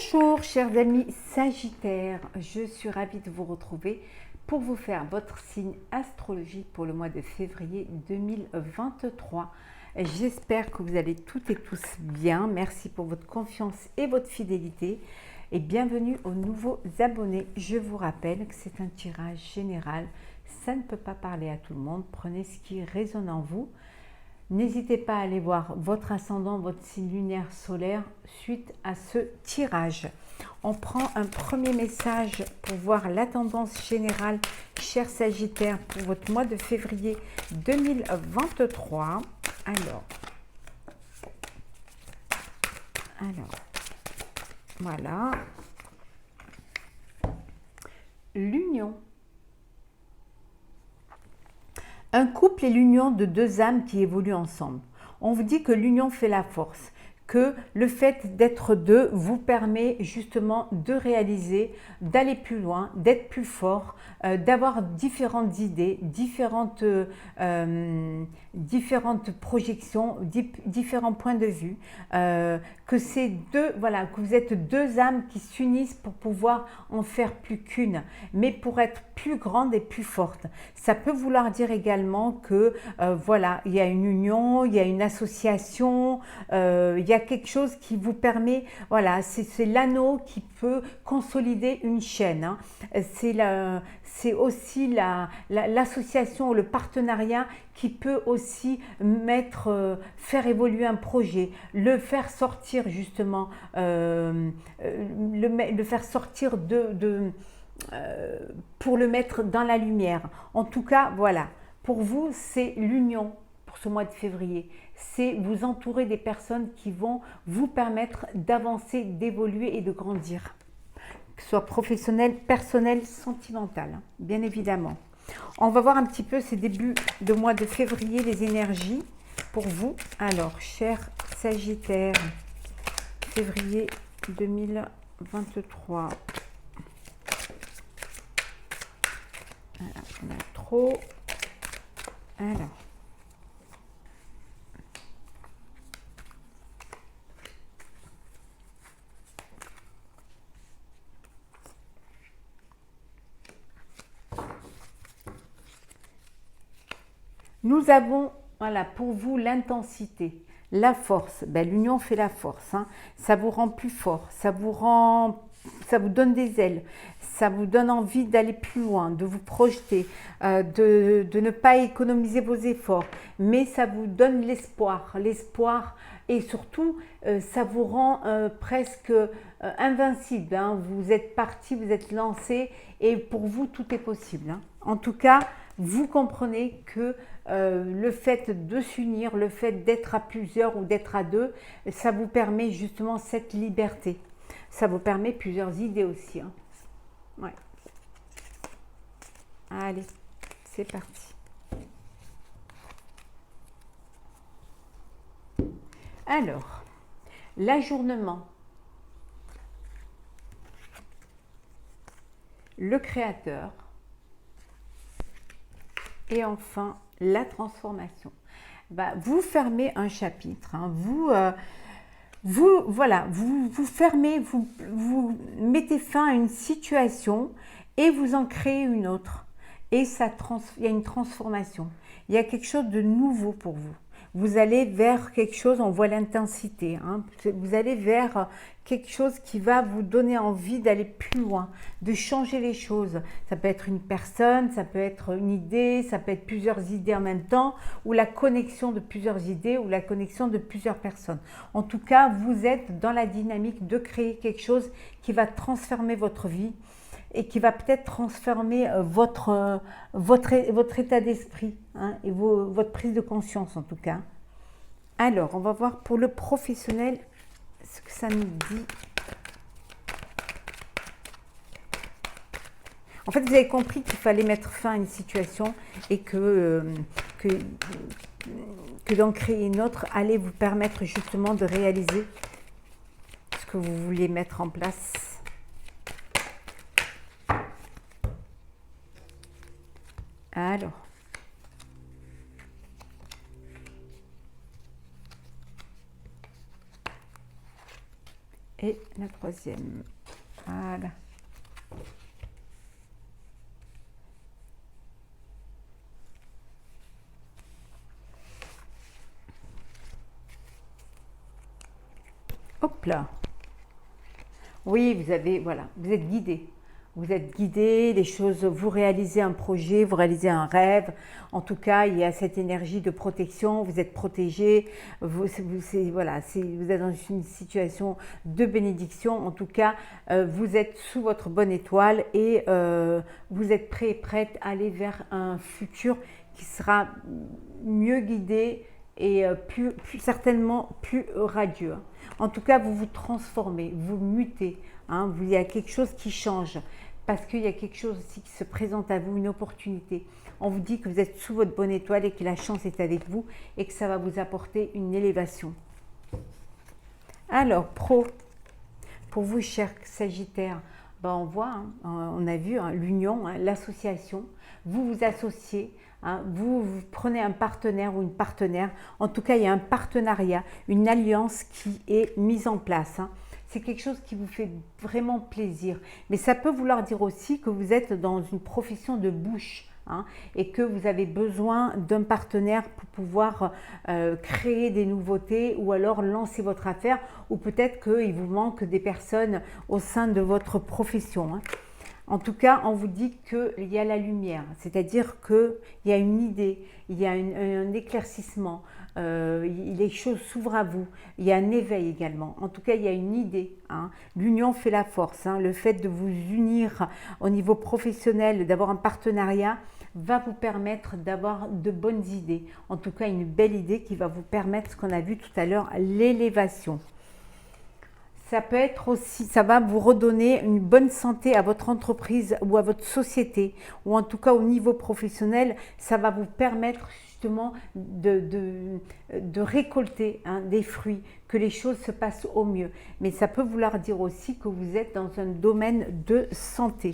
Bonjour chers amis Sagittaires, je suis ravie de vous retrouver pour vous faire votre signe astrologique pour le mois de février 2023. J'espère que vous allez toutes et tous bien, merci pour votre confiance et votre fidélité et bienvenue aux nouveaux abonnés. Je vous rappelle que c'est un tirage général, ça ne peut pas parler à tout le monde, prenez ce qui résonne en vous. N'hésitez pas à aller voir votre ascendant, votre signe lunaire solaire suite à ce tirage. On prend un premier message pour voir la tendance générale, cher Sagittaire, pour votre mois de février 2023. Alors, voilà. L'union. Un couple est l'union de deux âmes qui évoluent ensemble. On vous dit que l'union fait la force, que le fait d'être deux vous permet justement de réaliser, d'aller plus loin, d'être plus fort, d'avoir différentes idées, différentes projections, différents points de vue, que c'est deux, voilà, que vous êtes deux âmes qui s'unissent pour pouvoir en faire plus qu'une, mais pour être plus grande et plus forte. Ça peut vouloir dire également que voilà, il y a une union, il y a une association, il y a quelque chose qui vous permet, voilà, c'est l'anneau qui peut consolider une chaîne. Hein. C'est aussi l'association, le partenariat qui peut aussi faire évoluer un projet, le faire sortir justement, le faire sortir pour le mettre dans la lumière. En tout cas, voilà, pour vous, c'est l'union pour ce mois de février. C'est vous entourer des personnes qui vont vous permettre d'avancer, d'évoluer et de grandir. Que ce soit professionnel, personnel, sentimental, hein, bien évidemment. On va voir un petit peu ces débuts de mois de février, les énergies pour vous. Alors, cher Sagittaire, février 2023. Voilà, on a trop. Alors. Nous avons, voilà, pour vous, l'intensité, la force. Ben, l'union fait la force. Hein. Ça vous rend plus fort, ça vous donne des ailes, ça vous donne envie d'aller plus loin, de vous projeter, de ne pas économiser vos efforts. Mais ça vous donne l'espoir et surtout, ça vous rend presque invincible. Hein. Vous êtes parti, vous êtes lancé et pour vous, tout est possible. Hein. En tout cas, vous comprenez que le fait de s'unir, le fait d'être à plusieurs ou d'être à deux, ça vous permet justement cette liberté. Ça vous permet plusieurs idées aussi. Hein. Ouais. Allez, c'est parti. Alors, l'ajournement. Le créateur. Et enfin, la transformation. Bah, vous fermez un chapitre. Hein. Vous fermez, vous mettez fin à une situation et vous en créez une autre. Et il y a une transformation. Il y a quelque chose de nouveau pour vous. Vous allez vers quelque chose, on voit l'intensité. Hein. Vous allez vers quelque chose qui va vous donner envie d'aller plus loin, de changer les choses. Ça peut être une personne, ça peut être une idée, ça peut être plusieurs idées en même temps, ou la connexion de plusieurs idées, ou la connexion de plusieurs personnes. En tout cas, vous êtes dans la dynamique de créer quelque chose qui va transformer votre vie et qui va peut-être transformer votre état d'esprit, hein, et votre prise de conscience en tout cas. Alors, on va voir pour le professionnel ce que ça nous dit. En fait, vous avez compris qu'il fallait mettre fin à une situation et que d'en créer une autre allait vous permettre justement de réaliser ce que vous vouliez mettre en place. Alors, et la troisième. Voilà. Hop là. Oui, vous avez, voilà, vous êtes guidé. Vous êtes guidé, les choses, vous réalisez un projet, vous réalisez un rêve. En tout cas, il y a cette énergie de protection, vous êtes protégé, voilà, vous êtes dans une situation de bénédiction. En tout cas, vous êtes sous votre bonne étoile et vous êtes prêt et prête à aller vers un futur qui sera mieux guidé et certainement plus radieux. En tout cas, vous vous transformez, vous mutez. Hein, il y a quelque chose qui change parce qu'il y a quelque chose aussi qui se présente à vous, une opportunité. On vous dit que vous êtes sous votre bonne étoile et que la chance est avec vous et que ça va vous apporter une élévation. Alors, pour vous, chers Sagittaires, ben on voit, hein, on a vu hein, l'union, hein, l'association. Vous vous associez, hein, vous prenez un partenaire ou une partenaire. En tout cas, il y a un partenariat, une alliance qui est mise en place. Hein. C'est quelque chose qui vous fait vraiment plaisir. Mais ça peut vouloir dire aussi que vous êtes dans une profession de bouche. Hein, et que vous avez besoin d'un partenaire pour pouvoir créer des nouveautés ou alors lancer votre affaire, ou peut-être qu'il vous manque des personnes au sein de votre profession. Hein. En tout cas, on vous dit qu'il y a la lumière, c'est-à-dire qu'il y a une idée, il y a un éclaircissement, les choses s'ouvrent à vous, il y a un éveil également. En tout cas, il y a une idée. Hein. L'union fait la force. Hein. Le fait de vous unir au niveau professionnel, d'avoir un partenariat, va vous permettre d'avoir de bonnes idées. En tout cas, une belle idée qui va vous permettre, ce qu'on a vu tout à l'heure, l'élévation. Ça peut être aussi, ça va vous redonner une bonne santé à votre entreprise ou à votre société, ou en tout cas au niveau professionnel, ça va vous permettre justement de récolter hein, des fruits, que les choses se passent au mieux. Mais ça peut vouloir dire aussi que vous êtes dans un domaine de santé.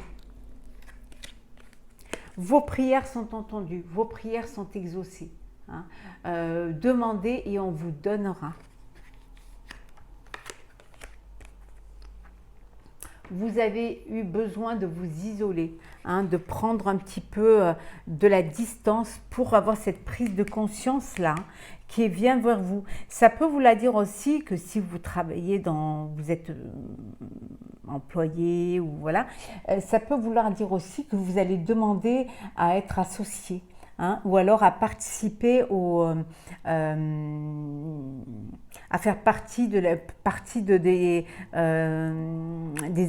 Vos prières sont entendues, vos prières sont exaucées. Hein. Demandez et on vous donnera. Vous avez eu besoin de vous isoler, hein, de prendre un petit peu de la distance pour avoir cette prise de conscience-là qui vient vers vous. Ça peut vous la dire aussi que si vous travaillez vous êtes employé ou voilà, ça peut vouloir dire aussi que vous allez demander à être associé. Hein, ou alors à participer à faire partie des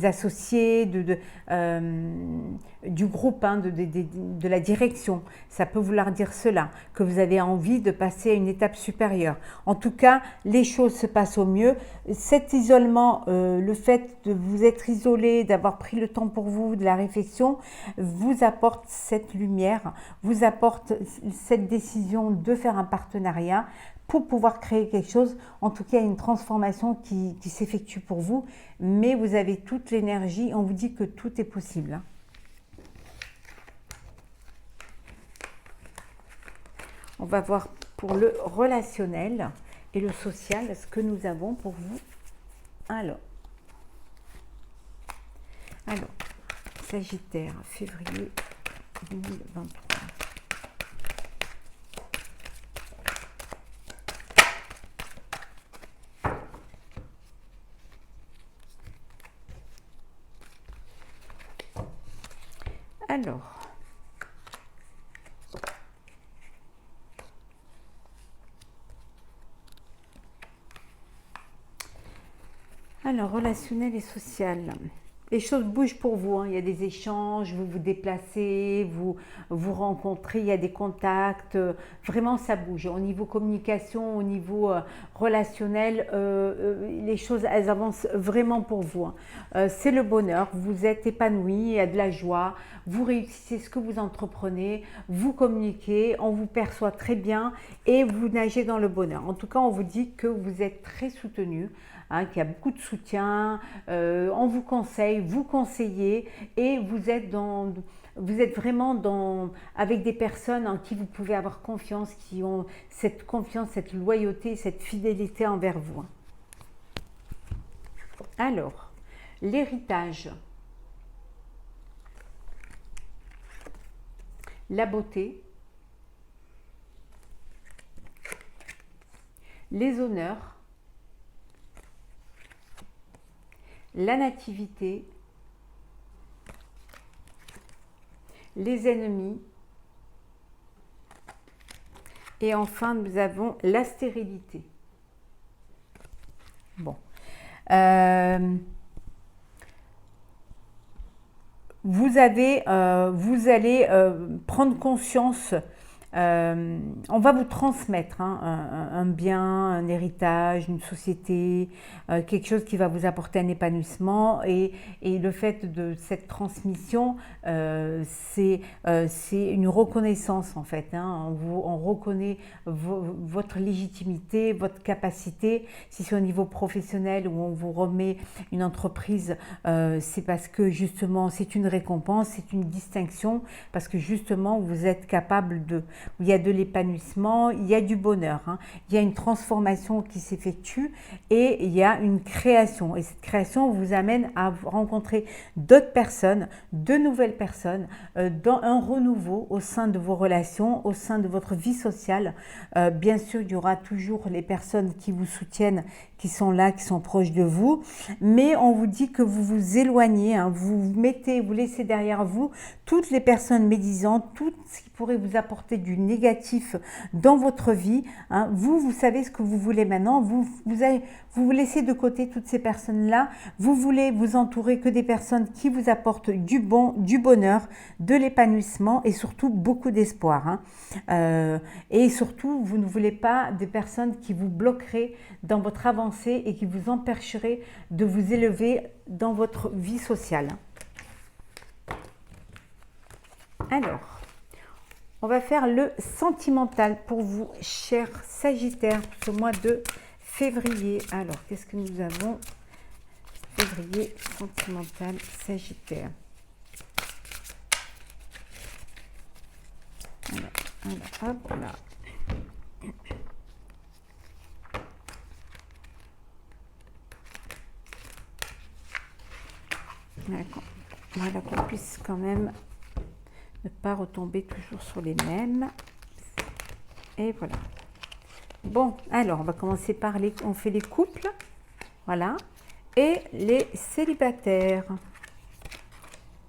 associés, du groupe, hein, de la direction. Ça peut vouloir dire cela, que vous avez envie de passer à une étape supérieure. En tout cas, les choses se passent au mieux. Cet isolement, le fait de vous être isolé, d'avoir pris le temps pour vous, de la réflexion, vous apporte cette lumière, vous apporte cette décision de faire un partenariat pour pouvoir créer quelque chose. En tout cas, une transformation qui s'effectue pour vous, mais vous avez toute l'énergie, on vous dit que tout est possible. On va voir pour le relationnel et le social, ce que nous avons pour vous. Alors, Sagittaire, février 2023. Alors, relationnel et social. Les choses bougent pour vous, hein. Il y a des échanges, vous vous déplacez, vous vous rencontrez, il y a des contacts, vraiment ça bouge. Au niveau communication, au niveau relationnel, les choses elles avancent vraiment pour vous. Hein. C'est le bonheur, vous êtes épanoui, il y a de la joie, vous réussissez ce que vous entreprenez, vous communiquez, on vous perçoit très bien et vous nagez dans le bonheur. En tout cas, on vous dit que vous êtes très soutenu. Hein, qu'il y a beaucoup de soutien, on vous conseille, vous conseillez et vous êtes vraiment avec des personnes en qui vous pouvez avoir confiance, qui ont cette confiance, cette loyauté, cette fidélité envers vous. Alors, l'héritage, la beauté, les honneurs, la nativité, les ennemis, et enfin nous avons la stérilité. Bon. Vous allez prendre conscience, on va vous transmettre un bien, un héritage, une société, quelque chose qui va vous apporter un épanouissement, et le fait de cette transmission, c'est une reconnaissance en fait, on reconnaît votre légitimité, votre capacité. Si c'est au niveau professionnel où on vous remet une entreprise, c'est parce que justement c'est une récompense, c'est une distinction, parce que justement vous êtes capable de, il y a de l'épanouissement, il y a du bonheur, il y a une transformation qui s'effectue et il y a une création. Et cette création vous amène à rencontrer d'autres personnes, de nouvelles personnes, dans un renouveau au sein de vos relations, au sein de votre vie sociale. Bien sûr, il y aura toujours les personnes qui vous soutiennent, qui sont là, qui sont proches de vous, mais on vous dit que vous vous éloignez, vous laissez derrière vous toutes les personnes médisantes, tout ce qui pourrait vous apporter du négatif dans votre vie. Vous savez ce que vous voulez maintenant, vous laissez de côté toutes ces personnes-là, vous voulez vous entourer que des personnes qui vous apportent du bonheur, de l'épanouissement et surtout beaucoup d'espoir. Et surtout, vous ne voulez pas des personnes qui vous bloqueraient dans votre avancée et qui vous empêcheraient de vous élever dans votre vie sociale. Alors, on va faire le sentimental pour vous, chers Sagittaires, pour ce mois de février. Alors, qu'est-ce que nous avons? Février, sentimental, Sagittaire. Voilà, hop là. Voilà, qu'on puisse quand même ne pas retomber toujours sur les mêmes. Et voilà. Bon, alors on va commencer par on fait les couples, voilà, et les célibataires.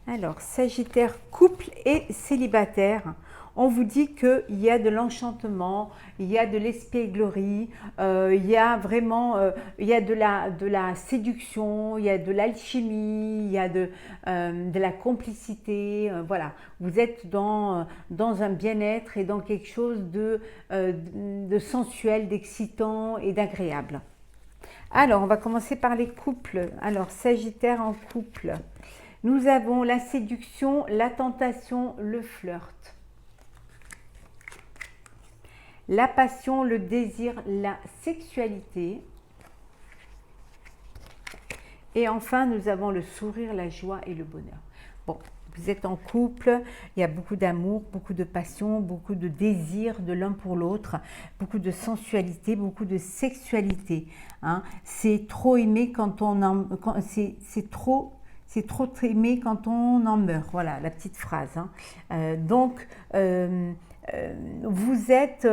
Alors, Sagittaire, couple et célibataire. On vous dit qu'il y a de l'enchantement, il y a de l'espièglerie, il y a vraiment il y a de la séduction, il y a de l'alchimie, il y a de la complicité. Voilà, vous êtes dans un bien-être et dans quelque chose de sensuel, d'excitant et d'agréable. Alors, on va commencer par les couples. Alors, Sagittaire en couple. Nous avons la séduction, la tentation, le flirt. La passion, le désir, la sexualité. Et enfin, nous avons le sourire, la joie et le bonheur. Bon, vous êtes en couple, il y a beaucoup d'amour, beaucoup de passion, beaucoup de désir de l'un pour l'autre, beaucoup de sensualité, beaucoup de sexualité. C'est trop aimé quand on en... C'est trop aimé quand on en meurt. Voilà, la petite phrase. Donc, vous êtes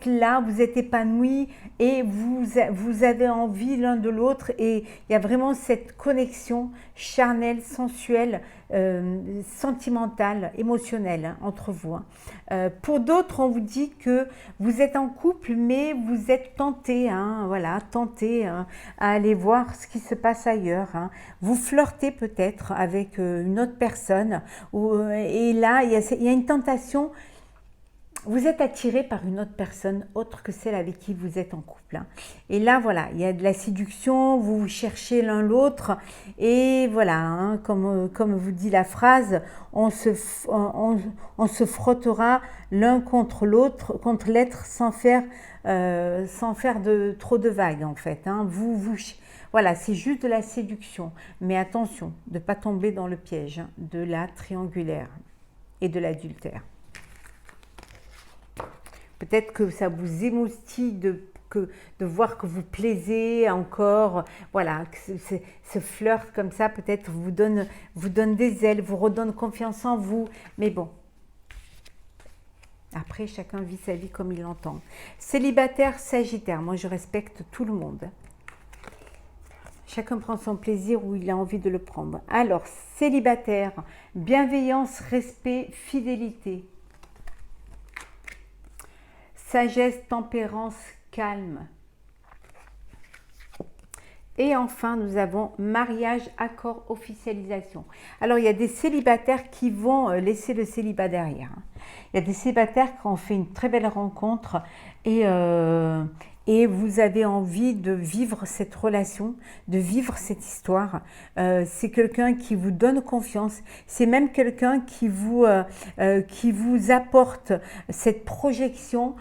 là, vous êtes épanoui et vous avez envie l'un de l'autre, et il y a vraiment cette connexion charnelle, sensuelle, sentimentale, émotionnelle entre vous. Pour d'autres, on vous dit que vous êtes en couple, mais vous êtes tenté, voilà, tenté à aller voir ce qui se passe ailleurs. Vous flirtez peut-être avec une autre personne, et là, il y a une tentation. Vous êtes attiré par une autre personne autre que celle avec qui vous êtes en couple. Et là, voilà, il y a de la séduction, vous cherchez l'un l'autre. Et voilà, comme vous dit la phrase, on se frottera l'un contre l'autre, contre l'être, sans faire trop de vagues en fait. Voilà, c'est juste de la séduction. Mais attention, de ne pas tomber dans le piège de la triangulaire et de l'adultère. Peut-être que ça vous émoustille de de voir que vous plaisez encore, voilà, que ce flirt comme ça peut-être vous donne des ailes, vous redonne confiance en vous, mais bon. Après, chacun vit sa vie comme il l'entend. Célibataire, Sagittaire, moi je respecte tout le monde. Chacun prend son plaisir où il a envie de le prendre. Alors, célibataire, bienveillance, respect, fidélité. Sagesse, tempérance, calme. Et enfin, nous avons mariage, accord, officialisation. Alors, il y a des célibataires qui vont laisser le célibat derrière. Il y a des célibataires qui ont fait une très belle rencontre et vous avez envie de vivre cette relation, de vivre cette histoire. C'est quelqu'un qui vous donne confiance. C'est même quelqu'un qui vous apporte cette projection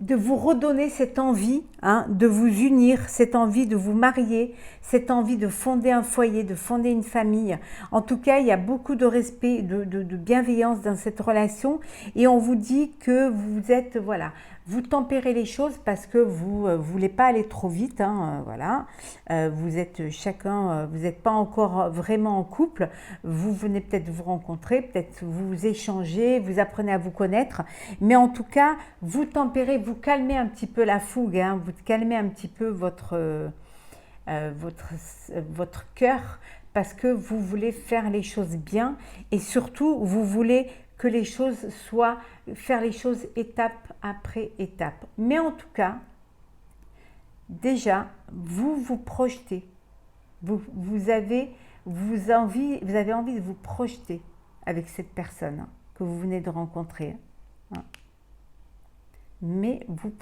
de vous redonner cette envie de vous unir, cette envie de vous marier, cette envie de fonder un foyer, de fonder une famille. En tout cas, il y a beaucoup de respect, de bienveillance dans cette relation et on vous dit que vous êtes, voilà, vous tempérez les choses parce que vous ne voulez pas aller trop vite, voilà. Vous êtes chacun, vous n'êtes pas encore vraiment en couple, vous venez peut-être vous rencontrer, peut-être vous échanger, vous apprenez à vous connaître, mais en tout cas, vous tempérez, vous calmez un petit peu la fougue, vous calmez un petit peu votre cœur parce que vous voulez faire les choses bien et surtout, vous voulez que les choses soient, faire les choses étape après étape. Mais en tout cas, déjà, vous vous projetez. Vous avez envie de vous projeter avec cette personne que vous venez de rencontrer. Mais vous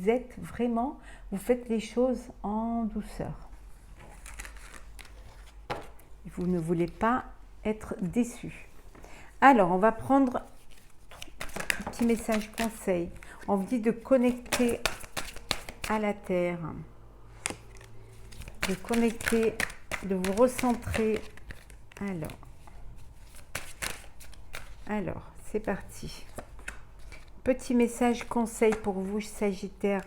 êtes vraiment, vous faites les choses en douceur. Vous ne voulez pas être déçu. Alors, on va prendre un petit message conseil. On vous dit de connecter à la terre, de connecter, de vous recentrer. Alors, c'est parti. Petit message conseil pour vous, Sagittaire,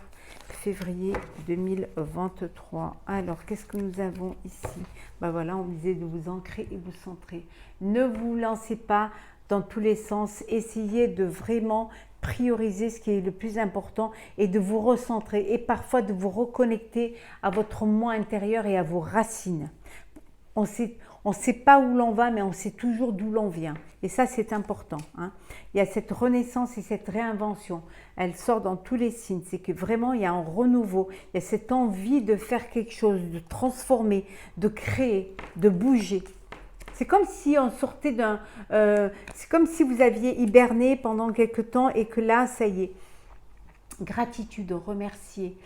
février 2023. Alors, qu'est-ce que nous avons ici? Ben voilà, on vous disait de vous ancrer et vous centrer. Ne vous lancez pas dans tous les sens. Essayez de vraiment prioriser ce qui est le plus important et de vous recentrer et parfois de vous reconnecter à votre moi intérieur et à vos racines. On ne sait pas où l'on va, mais on sait toujours d'où l'on vient. Et ça, c'est important. Il y a cette renaissance et cette réinvention. Elle sort dans tous les signes. C'est que vraiment, il y a un renouveau. Il y a cette envie de faire quelque chose, de transformer, de créer, de bouger. C'est comme si on sortait c'est comme si vous aviez hiberné pendant quelque temps et que là, ça y est. Gratitude, remercier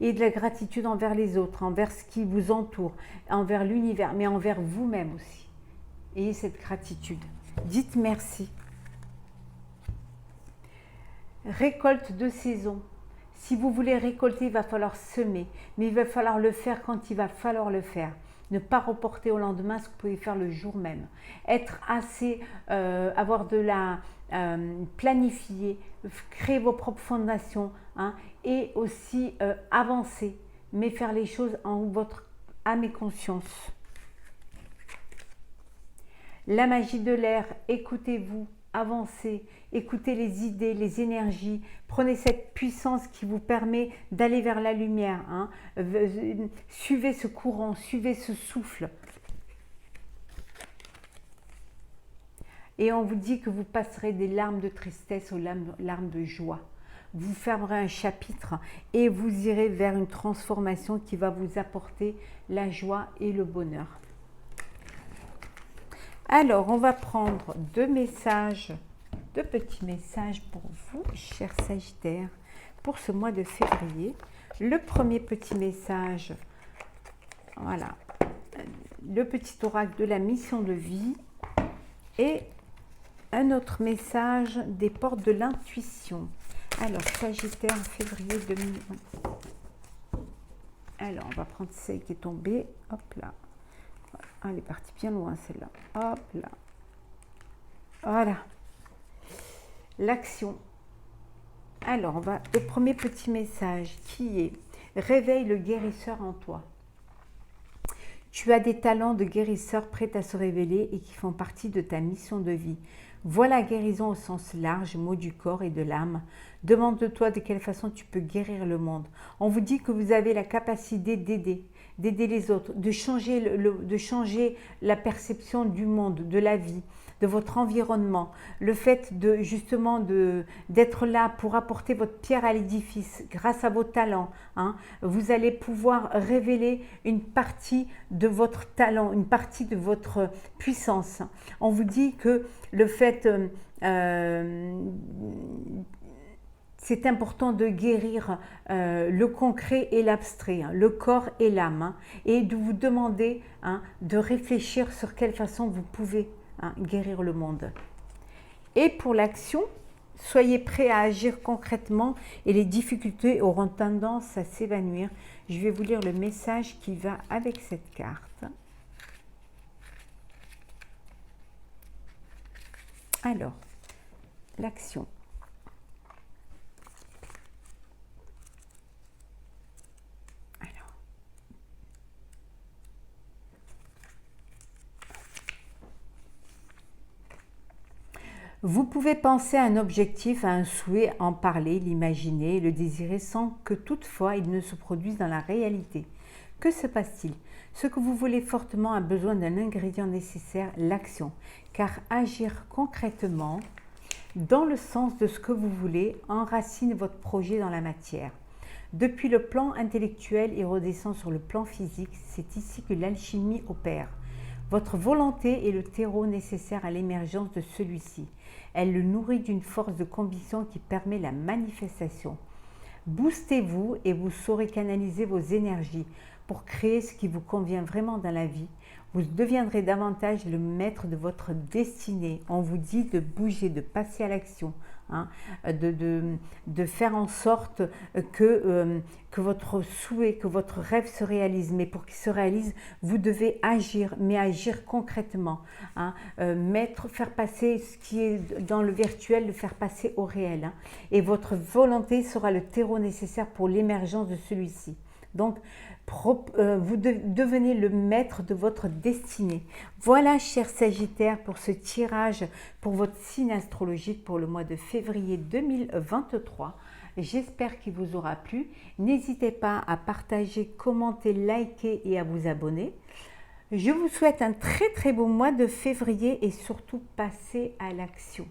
et de la gratitude envers les autres, envers ce qui vous entoure, envers l'univers, mais envers vous-même aussi. Ayez cette gratitude. Dites merci. Récolte de saison. Si vous voulez récolter, il va falloir semer, mais il va falloir le faire quand il va falloir le faire. Ne pas reporter au lendemain ce que vous pouvez faire le jour même. Être assez, avoir de la planifier, créer vos propres fondations et aussi avancer, mais faire les choses en votre âme et conscience. La magie de l'air, écoutez-vous, avancez, écoutez les idées, les énergies, prenez cette puissance qui vous permet d'aller vers la lumière, suivez ce courant, suivez ce souffle. Et on vous dit que vous passerez des larmes de tristesse aux larmes de joie. Vous fermerez un chapitre et vous irez vers une transformation qui va vous apporter la joie et le bonheur. Alors, on va prendre deux petits messages pour vous, chers Sagittaires, pour ce mois de février. Le premier petit message, voilà, le petit oracle de la mission de vie et un autre message des portes de l'intuition. Alors, Sagittaire, février 2020. Alors, on va prendre celle qui est tombée. Hop là. Ah, elle est partie bien loin, celle-là. Hop là. Voilà. L'action. Alors, le premier petit message qui est « Réveille le guérisseur en toi ». Tu as des talents de guérisseur prêts à se révéler et qui font partie de ta mission de vie. Vois la guérison au sens large, mot du corps et de l'âme. Demande-toi de quelle façon tu peux guérir le monde. On vous dit que vous avez la capacité d'aider les autres, de changer la perception du monde, de la vie, de votre environnement. Le fait d'être là pour apporter votre pierre à l'édifice grâce à vos talents. Vous allez pouvoir révéler une partie de votre talent, une partie de votre puissance. On vous dit que le fait... c'est important de guérir le concret et l'abstrait, le corps et l'âme, et de vous demander de réfléchir sur quelle façon vous pouvez guérir le monde. Et pour l'action, soyez prêts à agir concrètement et les difficultés auront tendance à s'évanouir. Je vais vous lire le message qui va avec cette carte. Alors, l'action. Vous pouvez penser à un objectif, à un souhait, en parler, l'imaginer, le désirer sans que toutefois il ne se produise dans la réalité. Que se passe-t-il? Ce que vous voulez fortement a besoin d'un ingrédient nécessaire, l'action. Car agir concrètement, dans le sens de ce que vous voulez, enracine votre projet dans la matière. Depuis le plan intellectuel et redescend sur le plan physique, c'est ici que l'alchimie opère. Votre volonté est le terreau nécessaire à l'émergence de celui-ci. Elle le nourrit d'une force de conviction qui permet la manifestation. Boostez-vous et vous saurez canaliser vos énergies pour créer ce qui vous convient vraiment dans la vie. Vous deviendrez davantage le maître de votre destinée. On vous dit de bouger, de passer à l'action, de faire en sorte que votre souhait, que votre rêve se réalise. Mais pour qu'il se réalise, vous devez agir, mais agir concrètement. Faire passer ce qui est dans le virtuel, le faire passer au réel. Et votre volonté sera le terreau nécessaire pour l'émergence de celui-ci. Donc, vous devenez le maître de votre destinée. Voilà, chers Sagittaires, pour ce tirage pour votre signe astrologique pour le mois de février 2023. J'espère qu'il vous aura plu. N'hésitez pas à partager, commenter, liker et à vous abonner. Je vous souhaite un très très beau mois de février et surtout passez à l'action.